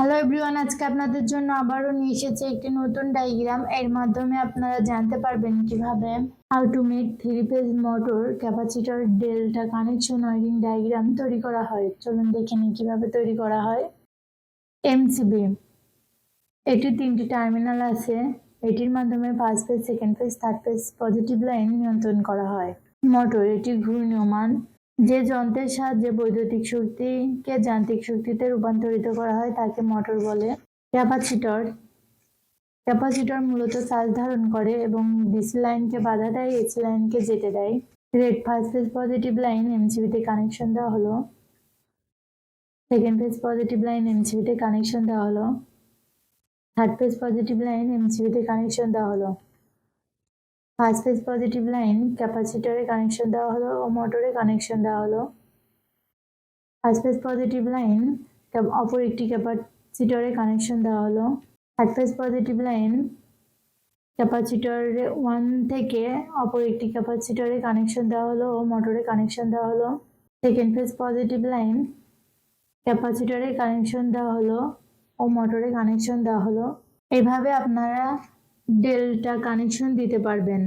Hello everyone, আজকে আপনাদের জন্য আবারও নিয়ে এসেছে একটি নতুন ডায়াগ্রাম। এর মাধ্যমে আপনারা জানতে পারবেন কিভাবে how to make three phase motor capacitor delta connection wiring diagram তৈরি করা হয়। চলুন দেখে নিই কিভাবে তৈরি করা হয়। এমসিবি, এটি তিনটি টার্মিনাল আছে। এটির মাধ্যমে first phase, second phase, third phase positive line নিয়ন্ত্রণ করা হয়। মোটর, এটি ঘূর্ণায়মান। যে যন্ত্রের সাহায্যে বৈদ্যুতিক শক্তিকে যান্ত্রিক শক্তিতে রূপান্তরিত করা হয় তাকে মোটর বলে। ক্যাপাসিটর, ক্যাপাসিটর মূলত চার্জ ধারণ করে এবং ডিসি লাইনকে বাধা দেয়, এসি লাইনকে যেতে দেয়। Red, first phase positive line এমসিবিতে কানেকশন দেওয়া হলো। সেকেন্ড ফেজ পজিটিভ লাইন এমসিবিতে কানেকশন দেওয়া হলো। থার্ড ফেজ পজিটিভ লাইন এমসিবিতে কানেকশন দেওয়া হলো। ফার্স্ট ফেজ পজিটিভ লাইন ক্যাপাসিটরে কানেকশন দেওয়া হলো ও মোটরে কানেকশন দেওয়া হলো। ফার্স্ট ফেজ পজিটিভ লাইন অপর একটি ক্যাপাসিটরে কানেকশন দেওয়া হলো। Third phase positive line capacitor 1 থেকে অপর একটি ক্যাপাসিটরে কানেকশন দেওয়া হলো ও মোটরে কানেকশন দেওয়া হলো। সেকেন্ড ফেজ পজিটিভ লাইন ক্যাপাসিটরে কানেকশন দেওয়া হলো ও মোটরে কানেকশন দেওয়া হলো। এভাবে আপনারা ডেল্টা কানেকশন দিতে পারবেন।